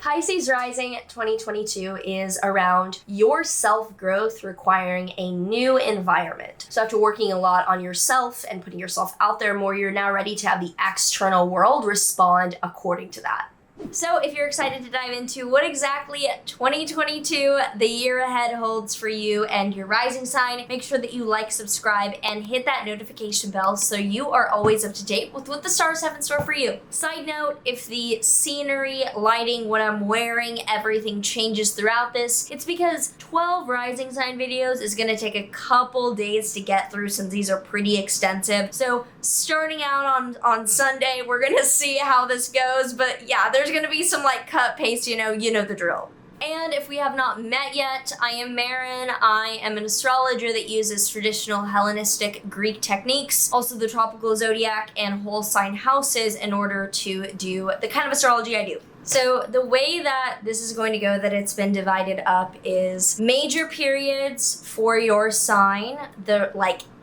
Pisces rising 2022 is around your self-growth requiring a new environment. So after working a lot on yourself and putting yourself out there more, you're now ready to have the external world respond according to that. So if you're excited to dive into what exactly 2022, the year ahead, holds for you and your rising sign, make sure that you like, subscribe, and hit that notification bell so you are always up to date with what the stars have in store for you. Side note, if the scenery, lighting, what I'm wearing, everything changes throughout this, it's because 12 rising sign videos is going to take a couple days to get through since these are pretty extensive. So starting out on Sunday, we're going to see how this goes, but yeah, there's going to be some like cut paste, you know the drill. And if we have not met yet, I am Maren. I am an astrologer that uses traditional Hellenistic Greek techniques, also the tropical zodiac and whole sign houses in order to do the kind of astrology I do. So the way that this is going to go, that it's been divided up, is major periods for your sign, the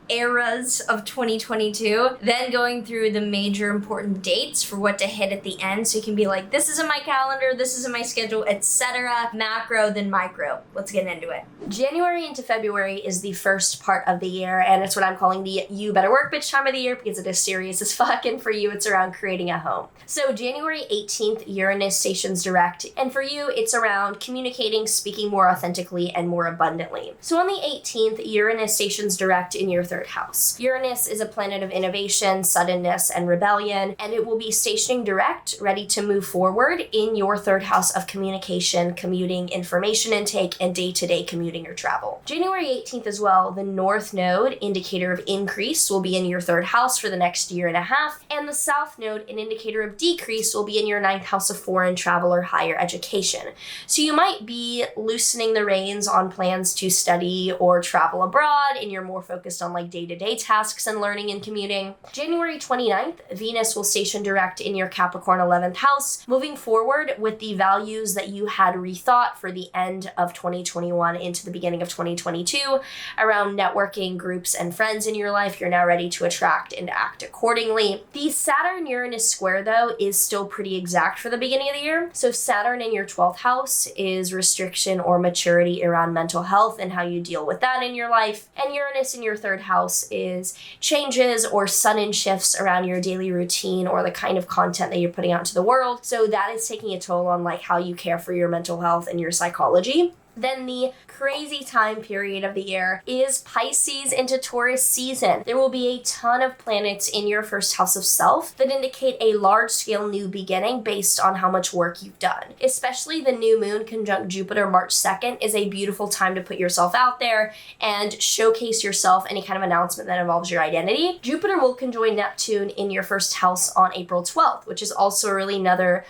eras of 2022, then going through the major important dates for what to hit at the end, so you can be like, this is in my calendar, this is in my schedule, etc. Macro, then micro. Let's get into it. January into February is the first part of the year, and it's what I'm calling the you better work bitch time of the year because it is serious as fuck, and for you it's around creating a home. So January 18th, Uranus stations direct, and for you it's around communicating, speaking more authentically and more abundantly. So on the 18th, Uranus stations direct in your third house. Uranus is a planet of innovation, suddenness, and rebellion, and it will be stationing direct, ready to move forward in your third house of communication, commuting, information intake, and day-to-day commuting or travel. January 18th as well, the North Node, indicator of increase, will be in your third house for the next year and a half, and the South Node, an indicator of decrease, will be in your ninth house of foreign travel or higher education. So you might be loosening the reins on plans to study or travel abroad, and you're more focused on day-to-day tasks and learning and commuting. January 29th, Venus will station direct in your Capricorn 11th house, moving forward with the values that you had rethought for the end of 2021 into the beginning of 2022 around networking, groups, and friends in your life. You're now ready to attract and act accordingly. The Saturn-Uranus square, though, is still pretty exact for the beginning of the year. So Saturn in your 12th house is restriction or maturity around mental health and how you deal with that in your life. And Uranus in your third house is changes or sudden shifts around your daily routine or the kind of content that you're putting out into the world. So that is taking a toll on how you care for your mental health and your psychology. Then the crazy time period of the year is Pisces into Taurus season. There will be a ton of planets in your first house of self that indicate a large-scale new beginning based on how much work you've done. Especially the new moon conjunct Jupiter March 2nd is a beautiful time to put yourself out there and showcase yourself, any kind of announcement that involves your identity. Jupiter will conjoin Neptune in your first house on April 12th, which is also really another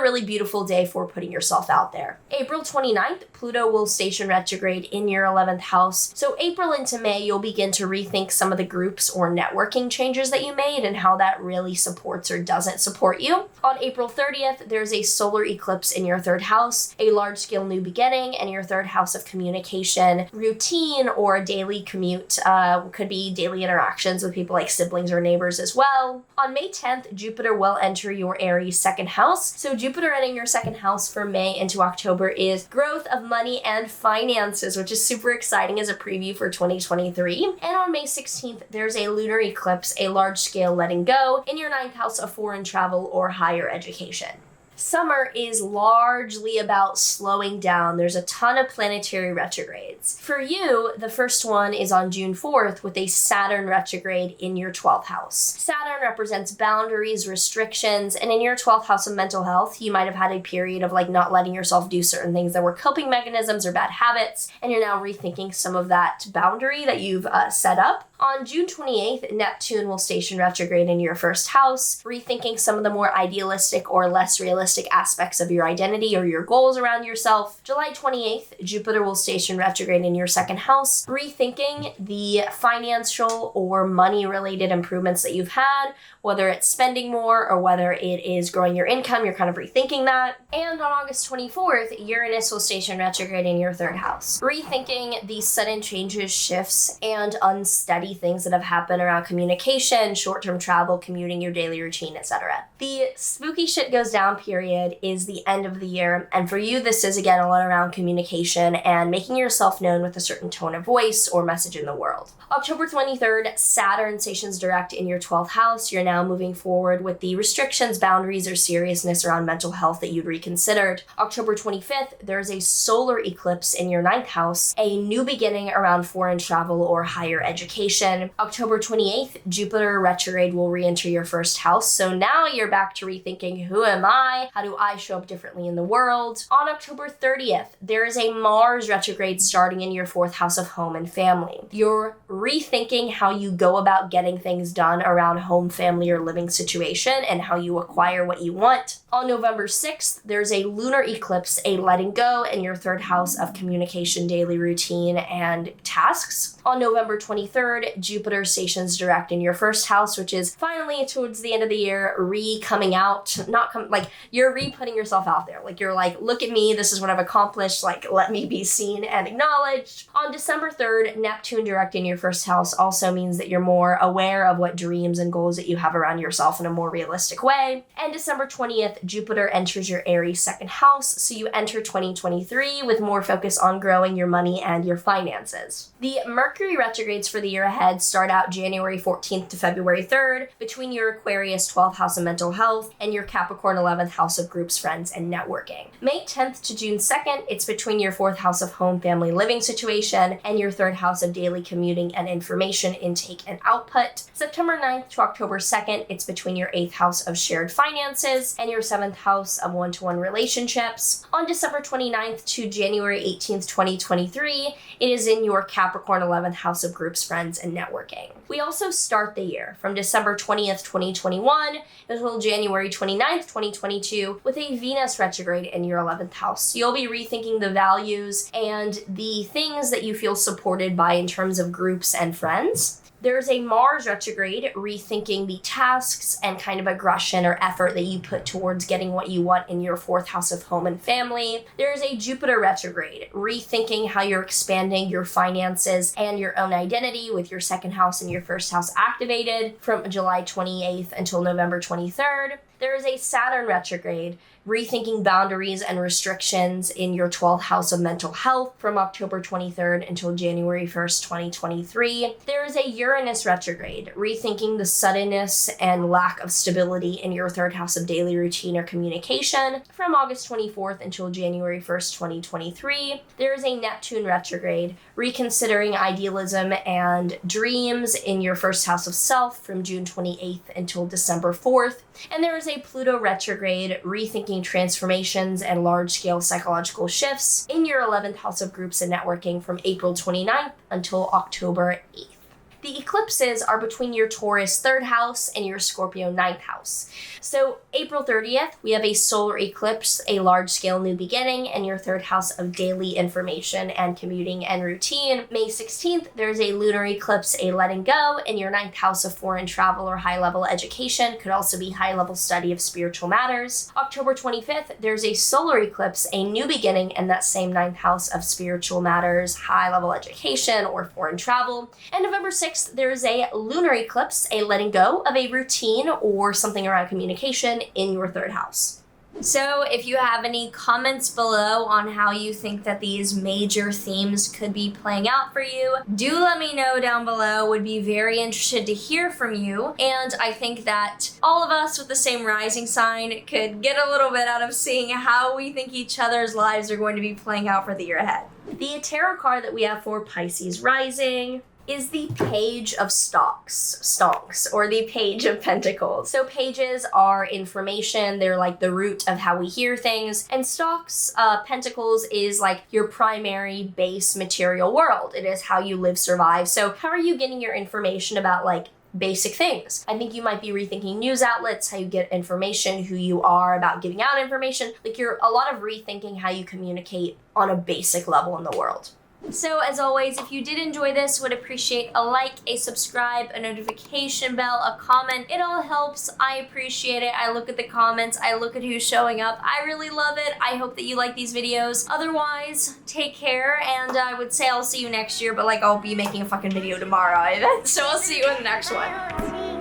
really beautiful day for putting yourself out there. April 29th, Pluto will station retrograde in your 11th house. So April into May, you'll begin to rethink some of the groups or networking changes that you made and how that really supports or doesn't support you. On April 30th, there's a solar eclipse in your third house, a large-scale new beginning, and your third house of communication, routine, or a daily commute. Could be daily interactions with people like siblings or neighbors as well. On May 10th, Jupiter will enter your Aries second house. So Jupiter entering your second house for May into October is growth of money and finances, which is super exciting as a preview for 2023. And on May 16th, there's a lunar eclipse, a large-scale letting go in your ninth house of foreign travel or higher education. Summer is largely about slowing down. There's a ton of planetary retrogrades. For you, the first one is on June 4th with a Saturn retrograde in your 12th house. Saturn represents boundaries, restrictions, and in your 12th house of mental health, you might have had a period of not letting yourself do certain things that were coping mechanisms or bad habits, and you're now rethinking some of that boundary that you've set up. On June 28th, Neptune will station retrograde in your first house, rethinking some of the more idealistic or less realistic aspects of your identity or your goals around yourself. July 28th, Jupiter will station retrograde in your second house, rethinking the financial or money-related improvements that you've had, whether it's spending more or whether it is growing your income. You're kind of rethinking that. And on August 24th, Uranus will station retrograde in your third house, rethinking the sudden changes, shifts, and unsteady heavy things that have happened around communication, short-term travel, commuting, your daily routine, etc. The spooky shit goes down period is the end of the year, and for you this is again a lot around communication and making yourself known with a certain tone of voice or message in the world. October 23rd, Saturn stations direct in your 12th house. You're now moving forward with the restrictions, boundaries, or seriousness around mental health that you'd reconsidered. October 25th, there's a solar eclipse in your 9th house, a new beginning around foreign travel or higher education. October 28th, Jupiter retrograde will re-enter your 1st house, so now you're back to rethinking, who am I? How do I show up differently in the world? On October 30th, there is a Mars retrograde starting in your 4th house of home and family. You're rethinking how you go about getting things done around home, family, or living situation and how you acquire what you want. On November 6th, there's a lunar eclipse, a letting go in your 3rd house of communication, daily routine, and tasks. On November 23rd, Jupiter stations direct in your 1st house, which is finally towards the end of the year, coming out, you're putting yourself out there. Like, you're like, look at me, this is what I've accomplished, like, let me be seen and acknowledged. On December 3rd, Neptune direct in your 1st house also means that you're more aware of what dreams and goals that you have around yourself in a more realistic way. And December 20th, Jupiter enters your Aries 2nd house, so you enter 2023 with more focus on growing your money and your finances. The Mercury retrogrades for the year ahead start out January 14th to February 3rd between your Aquarius 12th house of mental health and your Capricorn 11th house of groups, friends, and networking. May 10th to June 2nd, it's between your 4th house of home, family, living situation and your 3rd house of daily commuting and information intake and output. September 9th to October 2nd, it's between your 8th house of shared finances and your 7th house of one-to-one relationships. On December 29th to January 18th, 2023, it is in your Capricorn 11th house of groups, friends, and networking. We also start the year from December 20th, 2021 until January 29th, 2022 with a Venus retrograde in your 11th house. You'll be rethinking the values and the things that you feel supported by in terms of groups and friends. There's a Mars retrograde, rethinking the tasks and kind of aggression or effort that you put towards getting what you want in your 4th house of home and family. There's a Jupiter retrograde, rethinking how you're expanding your finances and your own identity with your 2nd house and your 1st house activated from July 28th until November 23rd. There is a Saturn retrograde, rethinking boundaries and restrictions in your 12th house of mental health from October 23rd until January 1st, 2023. There is a Uranus retrograde, rethinking the suddenness and lack of stability in your 3rd house of daily routine or communication from August 24th until January 1st, 2023. There is a Neptune retrograde, reconsidering idealism and dreams in your 1st house of self from June 28th until December 4th. And there is a Pluto retrograde, rethinking transformations and large-scale psychological shifts in your 11th house of groups and networking from April 29th until October 8th. The eclipses are between your Taurus 3rd house and your Scorpio 9th house. So April 30th, we have a solar eclipse, a large-scale new beginning in your 3rd house of daily information and commuting and routine. May 16th, there's a lunar eclipse, a letting go in your 9th house of foreign travel or high-level education. Could also be high-level study of spiritual matters. October 25th, there's a solar eclipse, a new beginning in that same 9th house of spiritual matters, high-level education, or foreign travel. And November 6th, there's a lunar eclipse, a letting go of a routine or something around communication in your 3rd house. So if you have any comments below on how you think that these major themes could be playing out for you, do let me know down below. Would be very interested to hear from you. And I think that all of us with the same rising sign could get a little bit out of seeing how we think each other's lives are going to be playing out for the year ahead. The tarot card that we have for Pisces rising is the Page of Stonks, or the Page of Pentacles. So pages are information, they're like the root of how we hear things, and stocks, pentacles is like your primary base material world. It is how you live, survive. So how are you getting your information about like basic things? I think you might be rethinking news outlets, how you get information, who you are about giving out information. Like you're a lot of rethinking how you communicate on a basic level in the world. So as always, if you did enjoy this, would appreciate a like, a subscribe, a notification bell, a comment. It all helps. I appreciate it. I look at the comments. I look at who's showing up. I really love it. I hope that you like these videos. Otherwise, take care, and I would say I'll see you next year, but like I'll be making a fucking video tomorrow, I bet. So I'll see you in the next one.